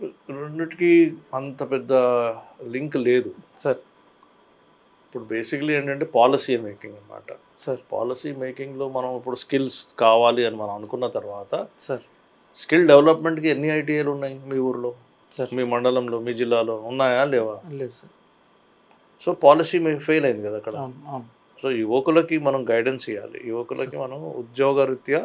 రెండిటికి అంత పెద్ద లింక్ లేదు సార్. ఇప్పుడు బేసిక్లీ ఏంటంటే పాలసీ మేకింగ్ అన్నమాట. సార్. పాలసీ మేకింగ్లో మనం ఇప్పుడు స్కిల్స్ కావాలి అని మనం అనుకున్న తర్వాత సార్. స్కిల్ డెవలప్మెంట్కి ఎన్ని ఐటీఐలు ఉన్నాయి మీ ఊర్లో, సార్. మీ మండలంలో, మీ జిల్లాలో ఉన్నాయా లేవా? లేదు సార్. సో పాలసీ ఫెయిల్ అయింది కదా అక్కడ. అవును, అవును. సో యువకులకి మనం గైడెన్స్ ఇవ్వాలి. యువకులకి మనం ఉద్యోగరీత్యా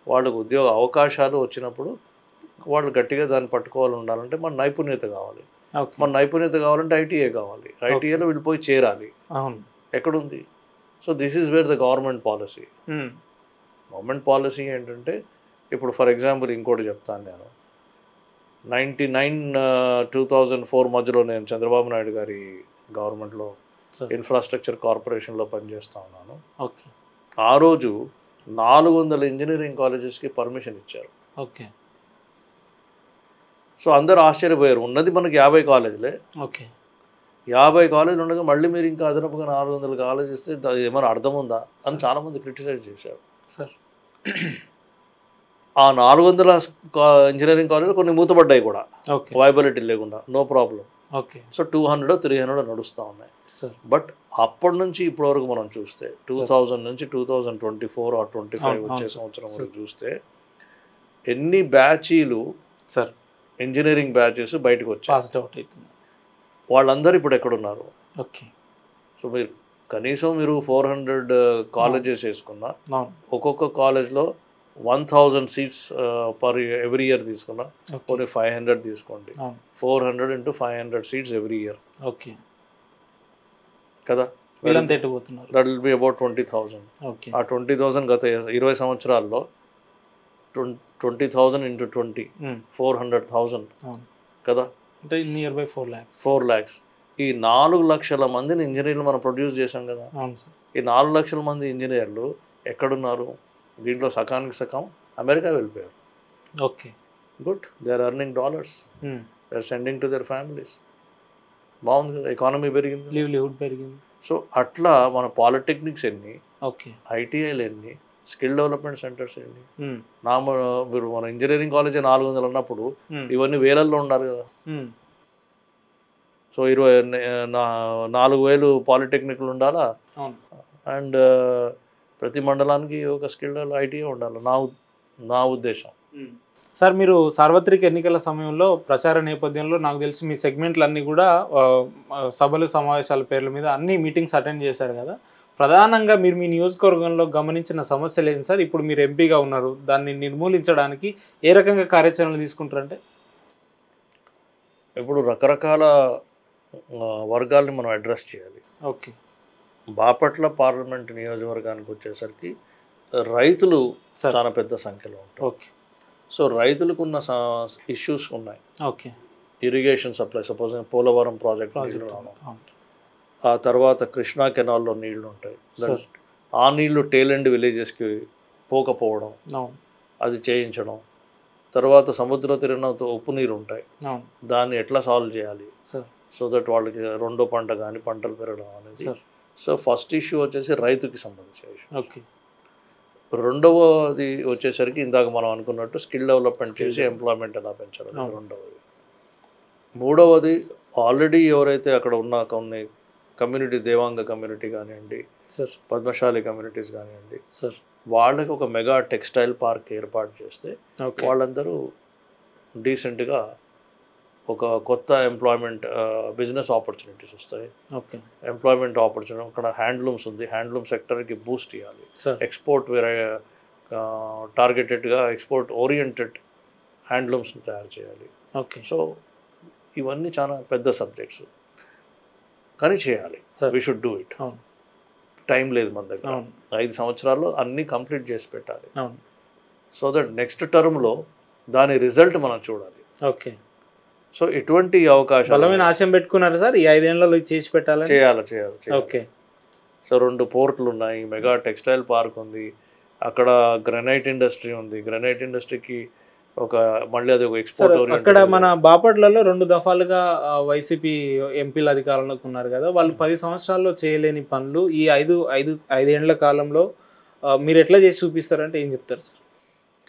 వాళ్ళకు ఉద్యోగ అవకాశాలు వచ్చినప్పుడు వాళ్ళు గట్టిగా దాన్ని పట్టుకోవాలి ఉండాలంటే మన నైపుణ్యత కావాలి. ఓకే. మన నైపుణ్యత కావాలంటే ఐటీఐ కావాలి. ఐటీఐలో వీళ్ళు పోయి చేరాలి. అవును. ఎక్కడుంది? So this is where the government policy. Government policy ఏంటంటే ఇప్పుడు ఫర్ ఎగ్జాంపుల్ ఇంకోటి చెప్తాను నేను. 2004 మధ్యలో నేను చంద్రబాబు నాయుడు గారి గవర్నమెంట్లో ఇన్ఫ్రాస్ట్రక్చర్ కార్పొరేషన్లో పనిచేస్తూ ఉన్నాను. ఓకే. ఆ రోజు 400 ఇంజనీరింగ్ కాలేజెస్కి పర్మిషన్ ఇచ్చారు. ఓకే. సో అందరూ ఆశ్చర్యపోయారు. ఉన్నది మనకి 50 కాలేజీలే. ఓకే. 50 కాలేజీలు ఉండగా మళ్ళీ మీరు ఇంకా అదనపుగా 400 కాలేజ్ ఇస్తే అది ఏమైనా అర్థం ఉందా అని చాలామంది క్రిటిసైజ్ చేశారు. సార్. ఆ 400 ఇంజనీరింగ్ కాలేజీలు కొన్ని మూతపడ్డాయి కూడా, ఓకే. వైబిలిటీ లేకుండా, నో ప్రాబ్లం. ఓకే. సో 200 300 నడుస్తూ ఉన్నాయి. సార్. బట్ అప్పటి నుంచి ఇప్పటి వరకు మనం చూస్తే 2000 నుంచి 2024 or 25 వచ్చే సంవత్సరం వరకు చూస్తే ఎన్ని బ్యాచీలు సార్ ఇంజనీరింగ్ బ్యాచెస్ బయటకు వచ్చాయి, పాస్డ్ అవుట్ అవుతుంది. వాళ్ళందరూ ఇప్పుడు ఎక్కడున్నారు? ఓకే. సో మీరు కనీసం మీరు 400 కాలేజెస్ వేసుకున్నా, ఒక్కొక్క కాలేజ్లో 1000 సీట్స్ పర్ ఎవ్రీ ఇయర్ తీసుకున్నా, పోనీ 500 తీసుకోండి, 400 into 500 seats every year. Okay కదా, దట్ విల్ బి అబౌట్ 20,000. ఆ 20,000 గత 20 సంవత్సరాల్లో 20,000 into 20 400,000 కదా, అంటే నియర్ బై 4 lakhs. ఈ 4 లక్షల మందిని ఇంజనీర్లు మనం ప్రొడ్యూస్ చేసాం కదా. ఈ 4 లక్షల మంది ఇంజనీర్లు ఎక్కడున్నారు? దీంట్లో సకానికి సగం అమెరికా వెళ్ళిపోయారు. Okay, good, they are earning dollars, they are sending to their families. బాగుంది కదా, ఎకానమీ పెరిగింది, లివ్లీహుడ్ పెరిగింది. సో అట్లా మన పాలిటెక్నిక్స్ ఎన్ని, ఓకే, ఐటీఐలు ఎన్ని, స్కిల్ డెవలప్మెంట్ సెంటర్స్ ఎన్ని. మీరు మన ఇంజనీరింగ్ కాలేజ్ 400 అన్నప్పుడు ఇవన్నీ వేలల్లో ఉండాలి కదా. సో 4,000 పాలిటెక్నిక్లు ఉండాలా, అండ్ ప్రతి మండలానికి ఒక స్కిల్ ఐటీఐ ఉండాలి నా ఉద్దేశం. సార్, మీరు సార్వత్రిక ఎన్నికల సమయంలో ప్రచార నేపథ్యంలో నాకు తెలిసి మీ సెగ్మెంట్లు అన్నీ కూడా సభలు సమావేశాల పేర్ల మీద అన్ని మీటింగ్స్ అటెండ్ చేశారు కదా. ప్రధానంగా మీరు మీ నియోజకవర్గంలో గమనించిన సమస్యలు ఏంటి సార్? ఇప్పుడు మీరు ఎంపీగా ఉన్నారు, దాన్ని నిర్మూలించడానికి ఏ రకంగా కార్యాచరణలు తీసుకుంటారంటే? ఇప్పుడు రకరకాల వర్గాల్ని మనం అడ్రస్ చేయాలి. ఓకే. బాపట్ల పార్లమెంట్ నియోజకవర్గానికి వచ్చేసరికి రైతులు చాలా పెద్ద సంఖ్యలో ఉంటారు. ఓకే. సో రైతులకు ఉన్న ఇష్యూస్ ఉన్నాయి. Okay. Irrigation supply, suppose Polavaram project నీళ్లు రావడం, ఆ తర్వాత కృష్ణా కెనాల్లో నీళ్లు ఉంటాయి, ఆ నీళ్లు టేలెండ్ విలేజెస్కి పోకపోవడం, అది చేయించడం. తర్వాత సముద్ర తీరంతో ఉప్పు నీరు ఉంటాయి, దాన్ని ఎట్లా సాల్వ్ చేయాలి సో దట్ వాళ్ళకి రెండో పంట కానీ పంటలు పెరగడం అనేది. సో ఫస్ట్ ఇష్యూ వచ్చేసి రైతుకి సంబంధించిన ఇష్యూ. ఓకే. రెండవది వచ్చేసరికి ఇందాక మనం అనుకున్నట్టు స్కిల్ డెవలప్మెంట్ చేసి ఎంప్లాయ్మెంట్ ఎలా పెంచాలి, రెండవది. మూడవది ఆల్రెడీ ఎవరైతే అక్కడ ఉన్న కొన్ని కమ్యూనిటీ, దేవాంగ కమ్యూనిటీ కానివ్వండి, పద్మశాలి కమ్యూనిటీస్ కానివ్వండి, వాళ్ళకి ఒక మెగా టెక్స్టైల్ పార్క్ ఏర్పాటు చేస్తే వాళ్ళందరూ డీసెంట్గా ఒక కొత్త ఎంప్లాయ్మెంట్ బిజినెస్ ఆపర్చునిటీస్ వస్తాయి. ఎంప్లాయ్మెంట్ ఆపర్చునిటీ, అక్కడ హ్యాండ్లూమ్స్ ఉంది, హ్యాండ్లూమ్ సెక్టర్కి బూస్ట్ ఇవ్వాలి, ఎక్స్పోర్ట్ టార్గెటెడ్గా ఎక్స్పోర్ట్ ఓరియంటెడ్ హ్యాండ్లూమ్స్ని తయారు చేయాలి. సో ఇవన్నీ చాలా పెద్ద సబ్జెక్ట్స్, కానీ చేయాలి. We should do it. Time లేదు మన దగ్గర, 5 సంవత్సరాల్లో అన్నీ కంప్లీట్ చేసి పెట్టాలి. సో దట్ నెక్స్ట్ టర్మ్లో దాని రిజల్ట్ మనం చూడాలి. ఓకే. సో ఎటువంటి అవకాశం, బలమైన ఆశయం పెట్టుకున్నారు సార్ ఈ 5 ఏళ్లలో చేసి పెట్టాలి, చేయాలి. ఓకే. సో 2 పోర్ట్లు ఉన్నాయి, మెగా టెక్స్టైల్ పార్క్ ఉంది, అక్కడ గ్రనైట్ ఇండస్ట్రీ ఉంది. గ్రనైట్ ఇండస్ట్రీకి ఒక మళ్ళీ అది ఒక ఎక్స్పోర్ట్ ఓరియంటెడ్. అక్కడ మన బాపట్లలో 2 దఫాలుగా వైసీపీ ఎంపీలు అధికారంలోకి ఉన్నారు కదా, వాళ్ళు 10 సంవత్సరాల్లో చేయలేని పనులు ఈ 5 ఏళ్ల కాలంలో మీరు ఎట్లా చేసి చూపిస్తారంటే ఏం చెప్తారు సార్?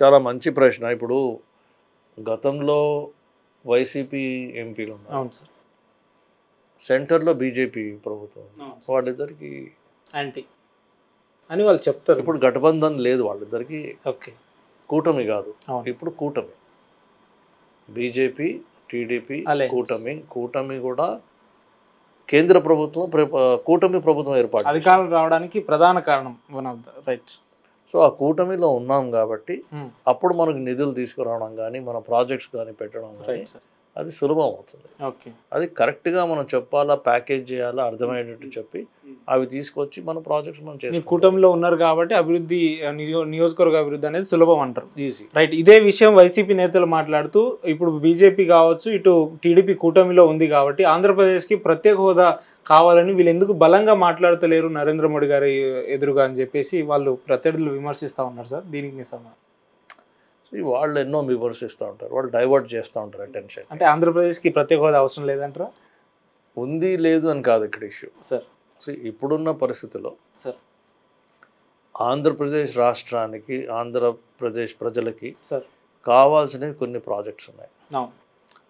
చాలా మంచి ప్రశ్న. ఇప్పుడు గతంలో వైసీపీ ఎంపీలు ఉన్నారు, అవును సార్, సెంటర్లో బీజేపీ ప్రభుత్వం ఉంది. అవును. వాళ్ళిద్దరికి యాంటీ అని వాళ్ళు చెప్తారు. ఇప్పుడు గఠబంధన్ లేదు, వాళ్ళిద్దరికి ఓకే, కూటమి కాదు, అవును, ఇప్పుడు కూటమి. BJP TDP Alliance. కూటమి కూడా కేంద్ర ప్రభుత్వం కూటమి ప్రభుత్వం ఏర్పాటు చేసింది. అధికారం రావడానికి ప్రధాన కారణం one of the right. So ఆ కూటమిలో ఉన్నాం కాబట్టి అప్పుడు మనకు నిధులు తీసుకురావడం కానీ మన ప్రాజెక్ట్స్ కానీ పెట్టడం కానీ రైట్ సార్, అది సులభం అవుతుంది. ఓకే, అది కరెక్ట్గా మనం చెప్పాలా, ప్యాకేజ్ చేయాలా, అర్థమయ్యేటట్టు చెప్పి అవి తీసుకొచ్చి మన ప్రాజెక్ట్స్ మనం మీరు చేసుకుంటాం. కూటమిలో ఉన్నారు కాబట్టి అభివృద్ధి నియోజకవర్గ అభివృద్ధి అనేది సులభం అంటారు. ఈజీ. రైట్. ఇదే విషయం వైసీపీ నేతలు మాట్లాడుతూ ఇప్పుడు బీజేపీ కావచ్చు, ఇటు టీడీపీ కూటమిలో ఉంది కాబట్టి ఆంధ్రప్రదేశ్కి ప్రత్యేక హోదా కావాలని వీళ్ళు ఎందుకు బలంగా మాట్లాడతలేరు నరేంద్ర మోడీ గారి ఎదురుగా అని చెప్పేసి వాళ్ళు ప్రత్యర్థులు విమర్శిస్తూ ఉన్నారు సార్. దీనికి మీ సమాధానం? వాళ్ళు ఎన్నో విమర్శిస్తూ ఉంటారు, వాళ్ళు డైవర్ట్ చేస్తూ ఉంటారు అటెన్షన్. అంటే ఆంధ్రప్రదేశ్కి ప్రత్యేక హోదా అవసరం లేదంటారా? ఉంది లేదు అని కాదు ఇక్కడ ఇష్యూ సార్. సో ఇప్పుడున్న పరిస్థితిలో సార్, ఆంధ్రప్రదేశ్ రాష్ట్రానికి, ఆంధ్రప్రదేశ్ ప్రజలకి సార్, కావాల్సినవి కొన్ని ప్రాజెక్ట్స్ ఉన్నాయి. అవును,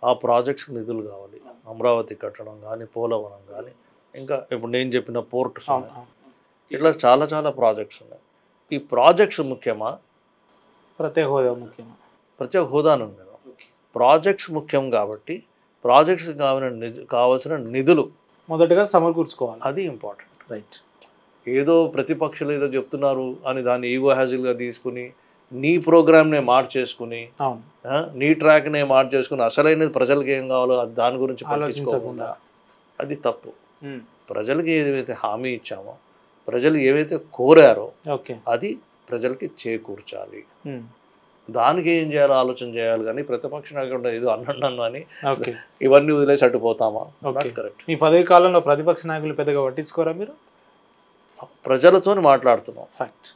ఆ ప్రాజెక్ట్స్కి నిధులు కావాలి. అమరావతి కట్టడం కానీ, పోలవరం కానీ, ఇంకా ఇప్పుడు నేను చెప్పిన పోర్ట్స్ అవును, ఉన్నాయి. అవును. ఇట్లా చాలా చాలా ప్రాజెక్ట్స్ ఉన్నాయి. ఈ ప్రాజెక్ట్స్ ముఖ్యమా, ప్రత్యేక హోదా ముఖ్యమా? ప్రత్యేక హోదాను నేను ప్రాజెక్ట్స్ ముఖ్యం కాబట్టి ప్రాజెక్ట్స్ కావాల్సిన నిధులు మొదటగా సమకూర్చుకోవాలి, అది ఇంపార్టెంట్. రైట్. ఏదో ప్రతిపక్షాలు ఏదో చెప్తున్నారు అని దాన్ని ఈగో హ్యాజిల్గా తీసుకుని నీ ప్రోగ్రామ్నే మార్చేసుకుని, అవును, నీ ట్రాక్నే మార్చేసుకుని అసలైనది ప్రజలకు ఏం కావాలో దాని గురించి ఆలోచించకుండా, అది తప్పు. ప్రజలకి ఏదైతే హామీ ఇచ్చామో, ప్రజలు ఏవైతే కోరారో ఓకే, అది ప్రజలకి చేకూర్చాలి. దానికి ఏం చేయాలో ఆలోచన చేయాలి, కానీ ప్రతిపక్ష నాయకుడు ఏదో అన్నాను అని ఇవన్నీ వదిలేసి అడ్డుపోతామా? కరెక్ట్. మీ పదవి కాలంలో ప్రతిపక్ష నాయకులు పెద్దగా పట్టించుకోరా మీరు? ప్రజలతో మాట్లాడుతున్నాం, ఫ్యాక్ట్.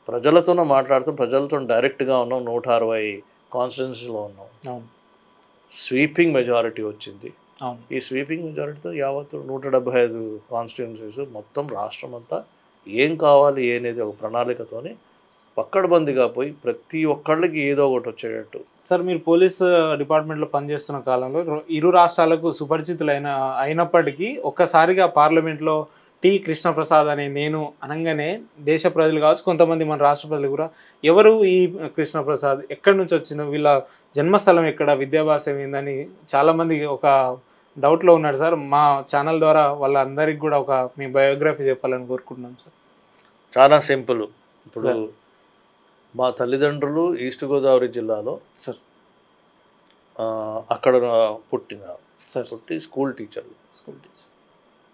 ప్రజలతోనే మాట్లాడుతాం, ప్రజలతో డైరెక్ట్గా ఉన్నాం. 160 కాన్స్టిట్యున్సీలో ఉన్నాం. అవును, స్వీపింగ్ మెజారిటీ వచ్చింది. అవును, ఈ స్వీపింగ్ మెజారిటీతో యావత్తు 175 కాన్స్టిట్యున్సీస్ మొత్తం రాష్ట్రం అంతా ఏం కావాలి అనేది ఒక ప్రణాళికతోని పక్కడబందిగా పోయి ప్రతి ఒక్కళ్ళకి ఏదో ఒకటి వచ్చేటట్టు. సార్, మీరు పోలీస్ డిపార్ట్మెంట్లో పనిచేస్తున్న కాలంలో ఇరు రాష్ట్రాలకు అయినప్పటికీ ఒక్కసారిగా పార్లమెంట్లో టి కృష్ణప్రసాద్ అనే నేను అనగానే దేశ ప్రజలు కావచ్చు, కొంతమంది మన రాష్ట్ర ప్రజలు కూడా ఎవరు ఈ కృష్ణప్రసాద్, ఎక్కడి నుంచి వచ్చిన, వీళ్ళ జన్మస్థలం ఎక్కడ, విద్యాభ్యాసం ఏందని చాలామంది ఒక డౌట్లో ఉన్నాడు సార్. మా ఛానల్ ద్వారా వాళ్ళందరికీ కూడా ఒక మీ బయోగ్రఫీ చెప్పాలని కోరుకుంటున్నాం సార్. చాలా సింపుల్. ఇప్పుడు మా తల్లిదండ్రులు ఈస్ట్ గోదావరి జిల్లాలో సార్ అక్కడ పుట్టి స్కూల్ టీచర్లు.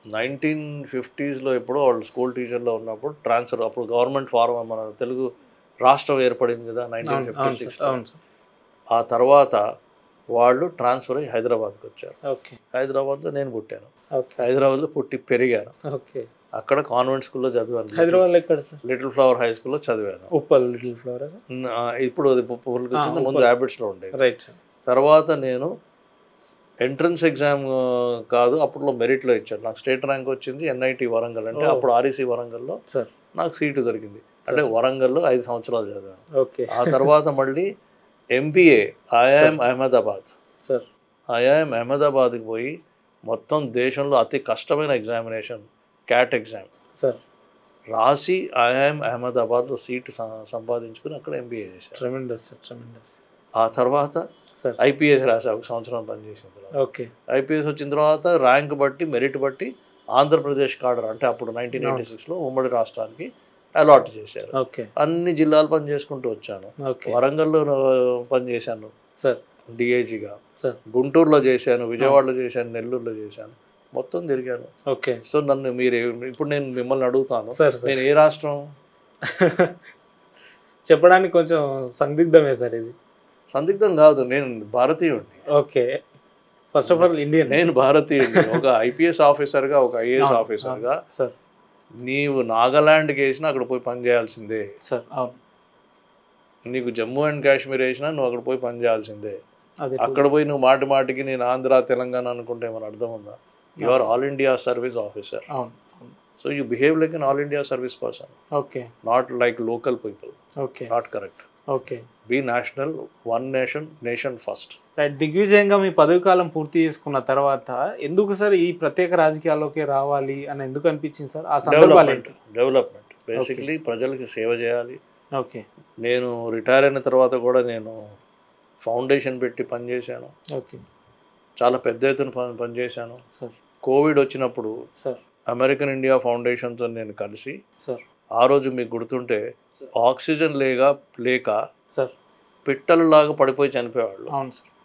1950s ఎప్పుడో వాళ్ళు స్కూల్ టీచర్లో ఉన్నప్పుడు ట్రాన్స్ఫర్, అప్పుడు గవర్నమెంట్ ఫార్మ్, మన తెలుగు రాష్ట్రం ఏర్పడింది కదా 1956. ఆ తర్వాత వాళ్ళు ట్రాన్స్ఫర్ అయ్యి హైదరాబాద్కి వచ్చారు. హైదరాబాద్లో నేను పుట్టాను, హైదరాబాద్లో పుట్టి పెరిగాను. అక్కడ కాన్వెంట్ స్కూల్లో చదివాను. హైదరాబాద్లో ఎక్కడ సార్? లిటిల్ ఫ్లవర్ హై స్కూల్లో చదివాను. Uppal little flower. ఇప్పుడు అది ముందు హ్యాబిట్స్లో ఉండేది. రైట్. తర్వాత నేను ఎంట్రన్స్ ఎగ్జామ్ కాదు, అప్పట్లో మెరిట్లో ఇచ్చారు. నాకు స్టేట్ ర్యాంక్ వచ్చింది NIT వరంగల్, అంటే అప్పుడు REC వరంగల్లో నాకు సీటు దొరికింది. అంటే వరంగల్లో 5 సంవత్సరాలు చదివాను. ఆ తర్వాత మళ్ళీ MBA IIM అహ్మదాబాద్. IIM అహ్మదాబాద్కి పోయి మొత్తం దేశంలో అతి కష్టమైన ఎగ్జామినేషన్ CAT ఎగ్జామ్ రాసి IIM అహ్మదాబాద్లో సీటు సంపాదించుకుని అక్కడ MBA చేశాను. ఆ తర్వాత IPS రాసా, 1 సంవత్సరం పనిచేసిన తర్వాత. IPS వచ్చిన తర్వాత ర్యాంక్ బట్టి, మెరిట్ బట్టి ఆంధ్రప్రదేశ్ కాడర్, అంటే అప్పుడు 1986లో ఉమ్మడి రాష్ట్రానికి అలాట్ చేశారు. అన్ని జిల్లాలు పని చేసుకుంటూ వచ్చాను. వరంగల్లో పనిచేశాను DIGగా, గుంటూరులో చేశాను, విజయవాడలో చేశాను, నెల్లూరులో చేశాను, మొత్తం తిరిగాను. సో నన్ను మీరు ఇప్పుడు నేను మిమ్మల్ని అడుగుతాను, నేను ఏ రాష్ట్రం చెప్పడానికి కొంచెం సందిగ్ధమే సార్. ఇది సందిగ్ధం కాదు, నేను భారతీయుడిని. First of all Indian. నేను భారతీయుడిని. ఒక IPS ఆఫీసర్గా, ఒక IAS ఆఫీసర్గా నీవు నాగాలాండ్కి వేసినా అక్కడ పోయి పని చేయాల్సిందే. నీకు జమ్మూ అండ్ కాశ్మీర్ వేసినా నువ్వు అక్కడ పోయి పని చేయాల్సిందే. అక్కడ పోయి నువ్వు మాటికి నేను ఆంధ్ర తెలంగాణ అనుకుంటే ఏమైనా అర్థం ఉందా? You are all India service officer. So you behave like an all India service person. Not like local people. Not correct. Okay. Be national, one nation, nation first. Right. దిగ్విజయంగా మీ పదవి కాలం పూర్తి చేసుకున్న తర్వాత ఎందుకు సార్ ఈ ప్రత్యేక రాజకీయాల్లోకి రావాలి అని ఎందుకు అనిపించింది సార్? ఆ సందర్భాలు ఏంటి? డెవలప్మెంట్ బేసిక్లీ ప్రజలకి సేవ చేయాలి. ఓకే. నేను రిటైర్ అయిన తర్వాత కూడా నేను ఫౌండేషన్ పెట్టి పనిచేశాను. ఓకే చాలా పెద్ద ఎత్తున పనిచేశాను. సార్. కోవిడ్ వచ్చినప్పుడు సార్. అమెరికన్ ఇండియా ఫౌండేషన్తో నేను కలిసి సార్. ఆ రోజు మీకు గుర్తుంటే ఆక్సిజన్ లేక సార్. పిట్టలలాగా పడిపోయి చనిపోయేవాళ్ళు. అవును సార్.